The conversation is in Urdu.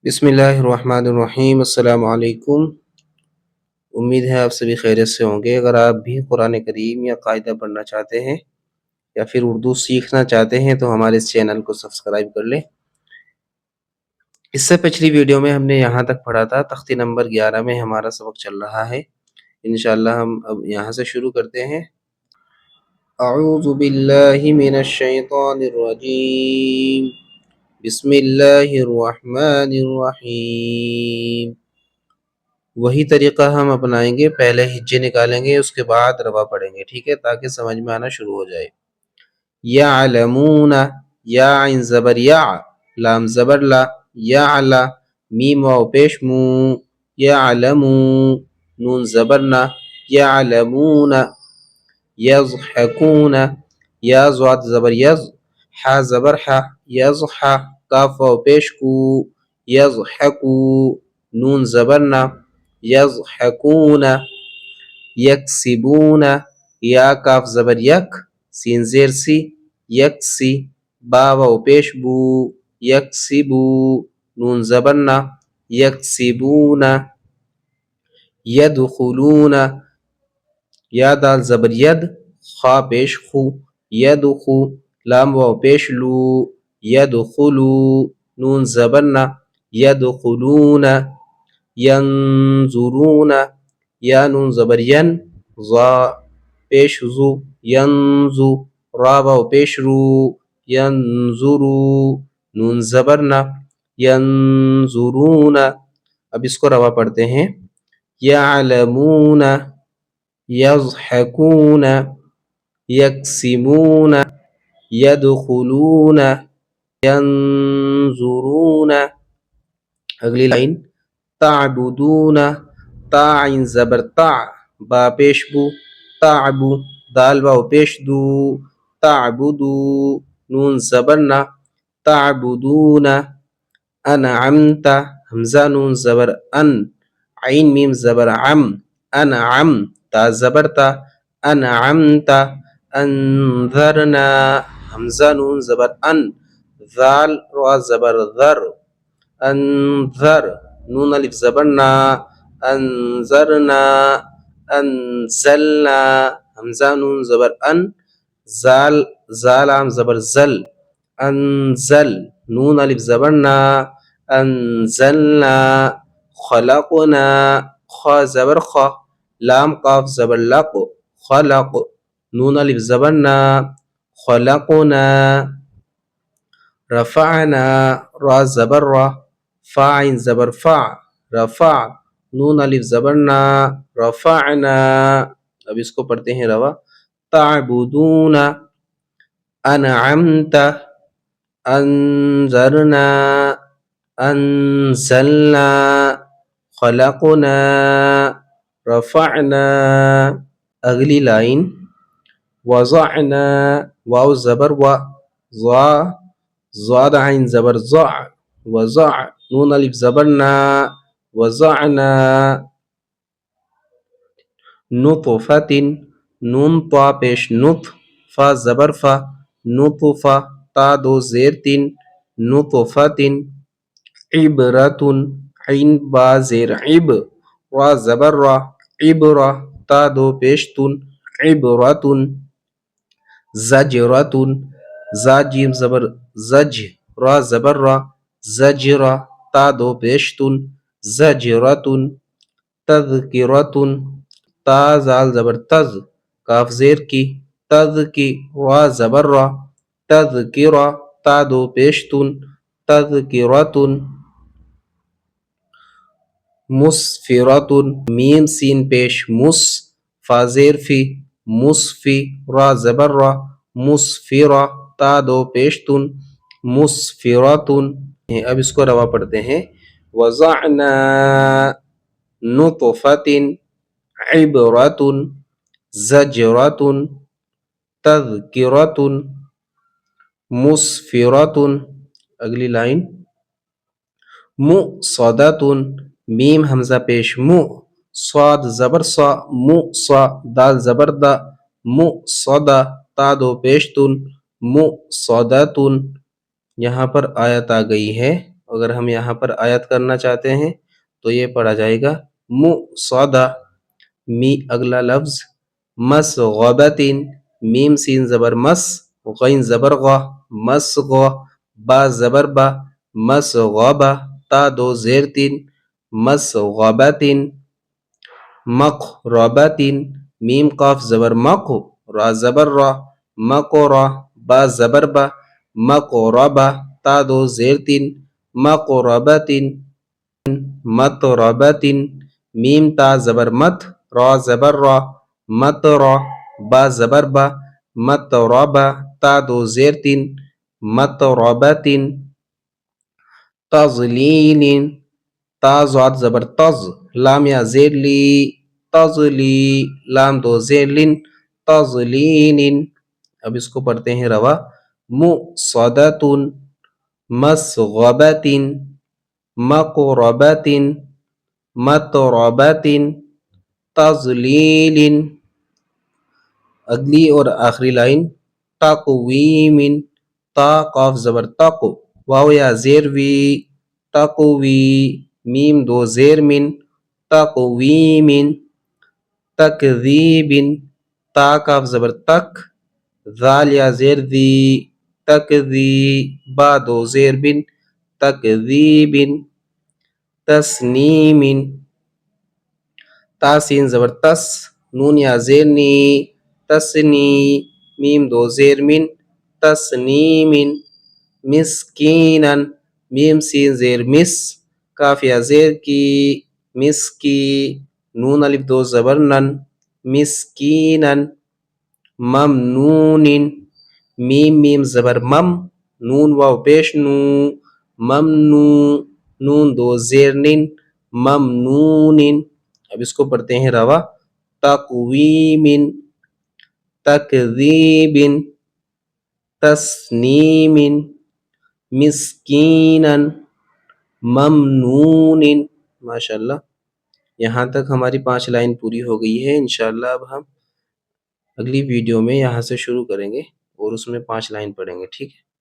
بسم اللہ الرحمن الرحیم۔ السلام علیکم۔ امید ہے آپ سبھی خیریت سے ہوں گے۔ اگر آپ بھی قرآن کریم یا قاعدہ پڑھنا چاہتے ہیں یا پھر اردو سیکھنا چاہتے ہیں تو ہمارے اس چینل کو سبسکرائب کر لیں۔ اس سے پچھلی ویڈیو میں ہم نے یہاں تک پڑھا تھا، تختی نمبر 11 میں ہمارا سبق چل رہا ہے۔ انشاءاللہ ہم اب یہاں سے شروع کرتے ہیں۔ اعوذ باللہ من الشیطان الرجیم، بسم اللہ الرحمن الرحیم۔ وہی طریقہ ہم اپنائیں گے، پہلے ہجے نکالیں گے، اس کے بعد روا پڑھیں گے، ٹھیک ہے، تاکہ سمجھ میں آنا شروع ہو جائے۔ یعلمون، یا عین زبر یا، لام زبر لا، یعلا، میم واو پیش مو، یعلمو، نون زبر نا، یعلمون۔ یضحکون، یا زواد زبر یز، حا زبر حا، یضحا، کاف واو پیش کو، یضحکو، نون زبر نا، یضحکون۔ یکسبون، یا کاف زبر یک، سین زیر سی، یکسی، با واو پیش بو، یکسبو، نون زبر نا، یکسبون۔ یدخلون، یا دال زبر ید، خا پیش خو، یدخو، لام واو پیش لو، یدخلو، نون زبر نا، یدخلون۔ ینظرون، یا نون زبر ین، ظا پیش زو، ینظو، را واو پیش رو، ینظرو، نون زبر نا، ینظرون۔ اب اس کو روا پڑھتے ہیں۔ یعلمون، یضحکون، یکسبون، یدخلون، ینظرون۔ اگلی لائن، تعبدون، تا عین زبر تا، با پیش بو، تعبو، دال واو پیش دو، تعبدو، نون زبر نا، تعبدون۔ انعمت، حمزہ نون زبر ان، عین میم زبر عم، انعم، تا زبر تا، انعمت۔ انذرنا، حمزہ نون زبر ان، ذال را زبر ذر، انذر، نون الف زبر نا، انذرنا۔ انزلنا، حمزہ نون زبر ان، زال، زال عام زبر زل، انزل، نون الف زبر نا، انزلنا۔ خلقنا، خا زبر خا، لام قاف زبر لق، خلق، نون الف زبر نا، خلقنا۔ رفعنا، را زبر را، فا عین زبر فا، رفع، نون الف زبر نا، رفعنا۔ اب اس کو پڑھتے ہیں روا۔ تعبدون، انعمت، انذرنا، انزلنا، خلقنا، رفعنا۔ اگلی لائن، وضعنا، واو زبر و، ضا، ضاد عین زبر ضع، وضع، نون الف زبر نا، وضعنا۔ نطفة، نون طا پیش نط، فا زبر فا، نطفہ، تا دو زیر تین، نطفة۔ عبرة، عین با زیر عب، را زبر را، عبرہ، تا دو پیش تن، عبرة۔ زجرة، زا جیم زبر زج، را زبر را، زجرہ، تا دو پیش تن، زجرة۔ تذکرة، تا زال زبر تز، کاف زیر کی، تز کی، را زبر را، تذکرہ، تا دو پیش تن، تذکرة۔ مسفرة، میم سین پیش مس، فا زیر فی، مسفی، را زبر را، مسفرہ، تا دو پیش تن، مسفرة۔ اب اس کو روا پڑھتے ہیں۔ وضعنا نطفة، عبرة، زجرة، تذکرة، مسفرة۔ اگلی لائن، مؤصدة، میم حمزہ پیش مو، صاد زبر صا، مؤصا، دال زبر دا، مؤصدہ، تا دو پیش تن، مؤصدة۔ یہاں پر آیت آ گئی ہے اگر ہم یہاں پر آیت کرنا چاہتے ہیں تو یہ پڑھا جائے گا مصدہ، می اگلا لفظ مسغبتن، میم سین زبر مس، غین زبر غ، مسغ، با زبر با، مسغبہ، تا دو زیر تین، مسغبتن، مقربتن، میم قاف زبر مق، را زبر را، مقرا، با زبر با، مقربہ، تا دو زیر تین، مقربتن، مطربتن، میم تا زبر مت، را زبر را، مطرا، با زبر با، مطربہ، تا دو زیر تین، مطربتن، تضلیل، تا زاد زبر تز، لام یا زیر لی، تضلی، لام دو زیر لن، تضلیل۔ اب اس کو پڑھتے ہیں روا، مصدتن، مسغبتن، مقربتن، مطربتن، تضلیل۔ اگلی اور آخری لائن تقویم، تا قاف زبر تق، واو یا زیر وی، تقوی، میم دو زیر من، تقویم، تکذیب، تا قاف زبر تک، ذال یا زیر دی، تکذی، با دو زیر بن، تکذیب، تسنیم، تا سین زبر تس، نون یا زیر نی، تسنی، میم دو زیر من، تسنیم، مسکینا، میم سین زیر مس، کاف یا زیر کی، مسکی، نون الف دو زبر نن، مسکینا، ممنون، میم زبر مم، نون واو پیش نو، ممنو، نون دو زیر نن، ممنون۔ اب اس کو پڑھتے ہیں روا، تقویم، تکذیب، تسنیم، مسکینا، ممنون۔ ماشاءاللہ، یہاں تک ہماری 5 لائن پوری ہو گئی ہے۔ انشاءاللہ اب ہم اگلی ویڈیو میں یہاں سے شروع کریں گے اور اس میں 5 لائن پڑھیں گے، ٹھیک ہے۔